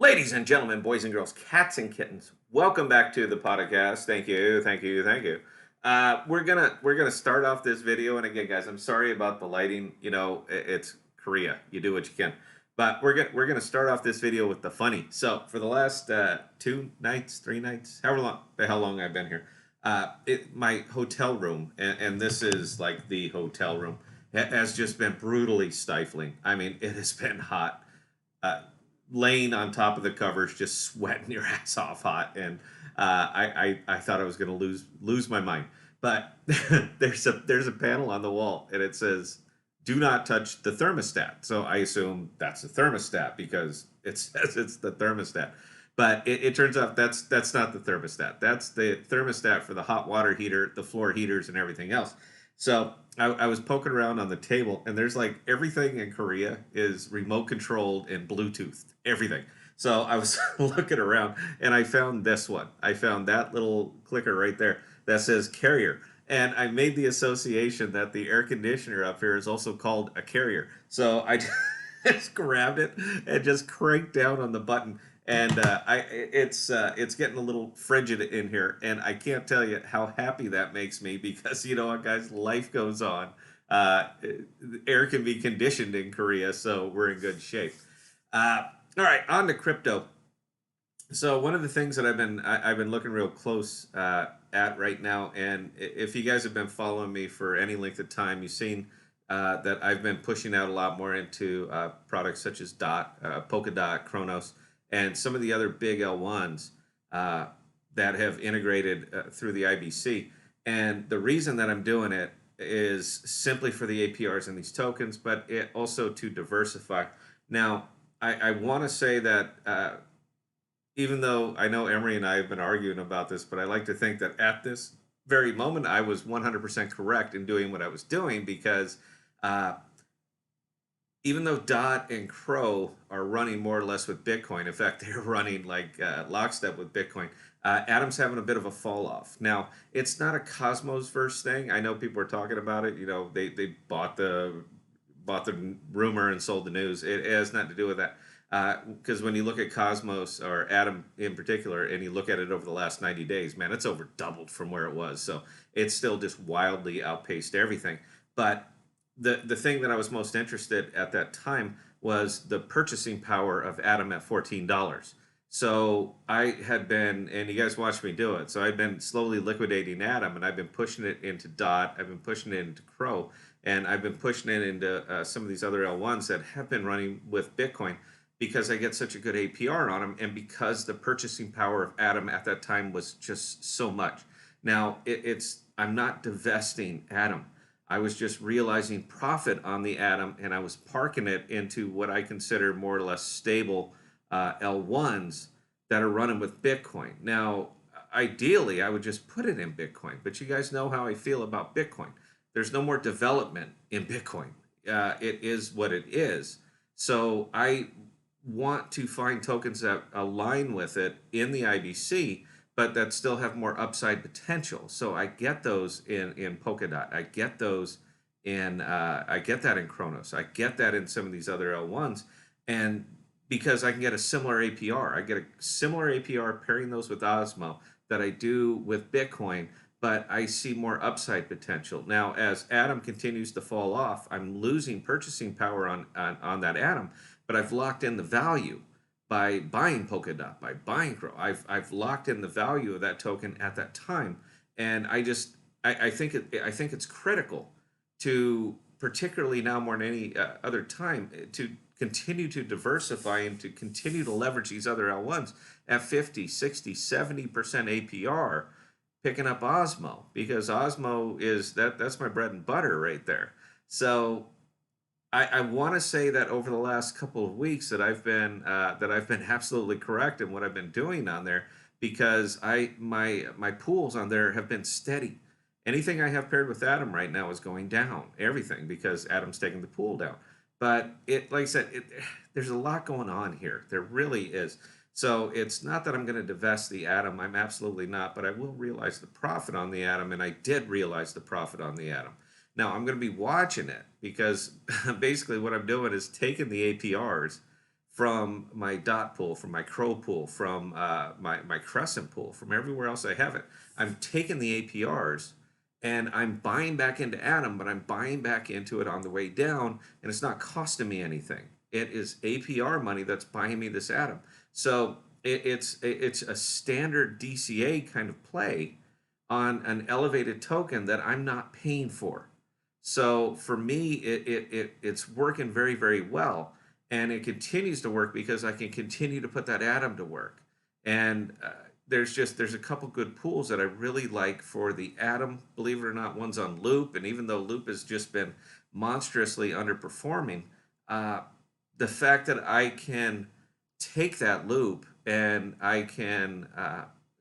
Ladies and gentlemen, boys and girls, cats and kittens, welcome back to the podcast. Thank you, thank you, thank you. We're gonna start off this video, and again, guys, I'm sorry about the lighting. It's Korea. You do what you can, but we're gonna start off this video with the funny. So for the last 2 nights, 3 nights, however long the hell long I've been here, my hotel room, and this is like the hotel room, has just been brutally stifling. I mean, it has been hot. Uh, Laying on top of the covers, just sweating your ass off hot, and I thought I was going to lose my mind. But there's a panel on the wall, and it says, "Do not touch the thermostat." So I assume that's the thermostat because it says it's the thermostat. But it turns out that's not the thermostat. That's the thermostat for the hot water heater, the floor heaters, and everything else. So I was poking around on the table, and there's like everything in Korea is remote controlled and Bluetooth, everything. So I was looking around, and I found this one. I found that little clicker right there that says carrier. And I made the association that the air conditioner up here is also called a carrier. So I just grabbed it and just cranked down on the button, and it's getting a little frigid in here, and I can't tell you how happy that makes me because you know what, guys, life goes on. Uh, Air can be conditioned in Korea, so we're in good shape. All right, on to crypto. So one of the things that I've been looking real close at right now, and if you guys have been following me for any length of time, you've seen that I've been pushing out a lot more into products such as Polkadot, Chronos, and some of the other big L1s uh, that have integrated through the IBC. And the reason that I'm doing it is simply for the APRs and these tokens, but it also to diversify. Now, I want to say that even though I know Emery and I have been arguing about this, but I like to think that at this very moment, I was 100% correct in doing what I was doing because uh, even though Dot and Crow are running more or less with Bitcoin, in fact, they're running like lockstep with Bitcoin. Atom's having a bit of a fall off. Now, it's not a Cosmos verse thing. I know people are talking about it. You know, they bought the rumor and sold the news. It has nothing to do with that. Because when you look at Cosmos or Atom in particular, and you look at it over the last 90 days, man, it's over doubled from where it was. So it's still just wildly outpaced everything. But the thing that I was most interested at that time was the purchasing power of Atom at $14. So I had been, and you guys watched me do it. So I've been slowly liquidating Atom, and I've been pushing it into Dot. I've been pushing it into Crow, and I've been pushing it into some of these other L1s that have been running with Bitcoin because I get such a good APR on them, and because the purchasing power of Atom at that time was just so much. Now it's I'm not divesting Atom. I was just realizing profit on the Atom, and I was parking it into what I consider more or less stable L1s that are running with Bitcoin. Now, ideally, I would just put it in Bitcoin, but you guys know how I feel about Bitcoin. There's no more development in Bitcoin. It is what it is. So I want to find tokens that align with it in the IBC, but that still have more upside potential. So I get those in Polkadot. I get those in I get that in Chronos. I get that in some of these other L1s, and because I can get a similar APR, I get a similar APR pairing those with Osmo that I do with Bitcoin, but I see more upside potential. Now, as Atom continues to fall off, I'm losing purchasing power on that Atom, but I've locked in the value by buying Polkadot, by buying Crow. I've locked in the value of that token at that time, and I think it's critical to, particularly now more than any other time, to continue to diversify and to continue to leverage these other L1s at 50, 60, 70% APR, picking up Osmo, because Osmo is that's my bread and butter right there. So I want to say that over the last couple of weeks that I've been absolutely correct in what I've been doing on there, because my pools on there have been steady. Anything I have paired with Atom right now is going down. Everything, because Atom's taking the pool down. But like I said, there's a lot going on here. There really is. So it's not that I'm going to divest the Atom. I'm absolutely not. But I will realize the profit on the Atom, and I did realize the profit on the Atom. Now I'm going to be watching it because basically what I'm doing is taking the APRs from my dot pool, from my crow pool, from my crescent pool, from everywhere else I have it. I'm taking the APRs and I'm buying back into Atom, but I'm buying back into it on the way down, and it's not costing me anything. It is APR money that's buying me this Atom. So it's a standard DCA kind of play on an elevated token that I'm not paying for. So for me, it's working very, very well. And it continues to work because I can continue to put that atom to work. And there's a couple good pools that I really like for the atom. Believe it or not, one's on Loop. And even though Loop has just been monstrously underperforming, uh, the fact that I can take that Loop and I can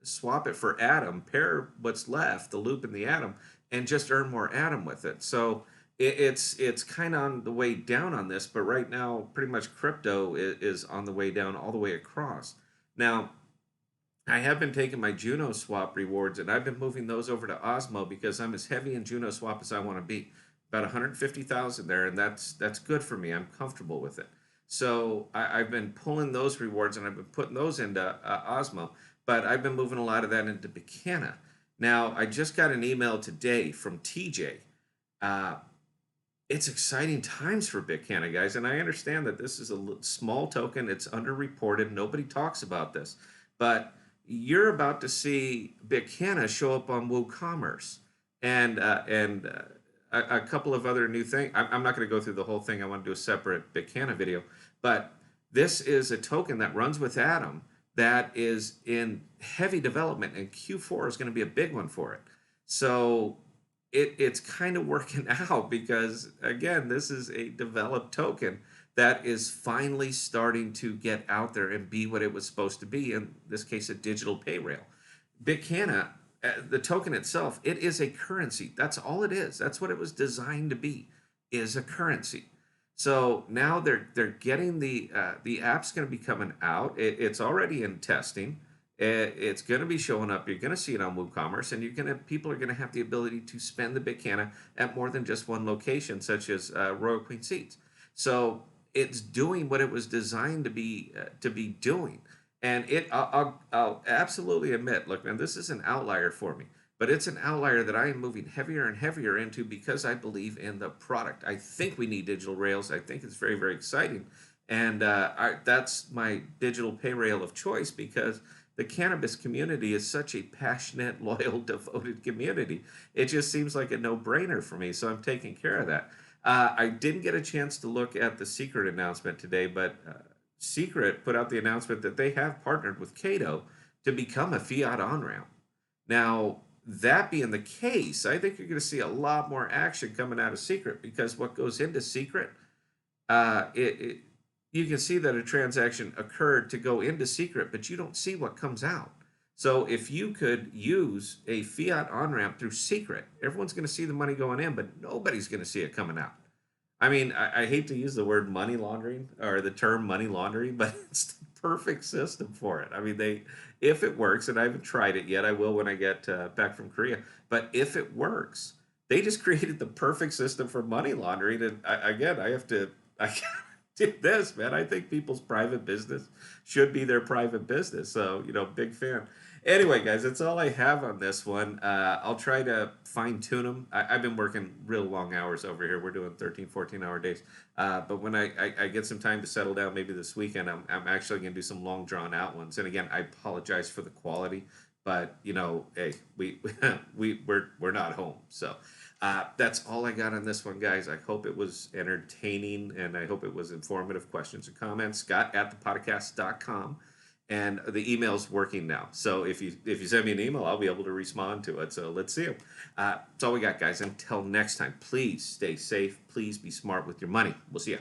swap it for atom, pair what's left, the Loop and the atom, and just earn more atom with it. So it's kind of on the way down on this, but right now, pretty much crypto is on the way down all the way across. Now, I have been taking my Juno swap rewards and I've been moving those over to Osmo because I'm as heavy in Juno swap as I want to be. About 150,000 there, and that's good for me. I'm comfortable with it. So I've been pulling those rewards and I've been putting those into Osmo, but I've been moving a lot of that into BCNA. Now, I just got an email today from TJ. Uh, it's exciting times for BitCana, guys, and I understand that this is a small token. It's underreported. Nobody talks about this, but you're about to see BitCana show up on WooCommerce and a couple of other new things. I'm not going to go through the whole thing. I want to do a separate BitCana video, but this is a token that runs with Atom that is in heavy development, and Q4 is going to be a big one for it. So it's kind of working out because, again, this is a developed token that is finally starting to get out there and be what it was supposed to be, in this case, a digital pay rail. BitCana, the token itself, it is a currency. That's all it is. That's what it was designed to be, is a currency. So now they're getting the app's going to be coming out. It's already in testing. It's going to be showing up. You're going to see it on WooCommerce, and people are going to have the ability to spend the BitCana at more than just one location, such as Royal Queen Seats. So it's doing what it was designed to be doing. And I'll absolutely admit, look, man, this is an outlier for me, but it's an outlier that I am moving heavier and heavier into because I believe in the product. I think we need digital rails. I think it's very, very exciting. And that's my digital pay rail of choice because the cannabis community is such a passionate, loyal, devoted community. It just seems like a no-brainer for me, so I'm taking care of that. I didn't get a chance to look at the Secret announcement today, but Secret put out the announcement that they have partnered with Cato to become a fiat on-ramp. Now, that being the case, I think you're going to see a lot more action coming out of Secret because what goes into Secret, you can see that a transaction occurred to go into Secret, but you don't see what comes out. So if you could use a fiat on-ramp through Secret, everyone's going to see the money going in, but nobody's going to see it coming out. I mean, I hate to use the word money laundering or the term money laundering, but it's the perfect system for it. I mean, if it works, and I haven't tried it yet, I will when I get back from Korea. But if it works, they just created the perfect system for money laundering. And again, I do this, man. I think people's private business should be their private business. So, big fan. Anyway, guys, that's all I have on this one. I'll try to fine tune them. I've been working real long hours over here. We're doing 13, 14-hour days. But when I get some time to settle down, maybe this weekend, I'm actually going to do some long drawn out ones. And again, I apologize for the quality, but hey, we're not home. So that's all I got on this one, guys. I hope it was entertaining and I hope it was informative. Questions or comments, Scott@ThePodocasts.com. And the email's working now. So if you send me an email, I'll be able to respond to it. So let's see them. That's all we got, guys. Until next time, please stay safe. Please be smart with your money. We'll see you.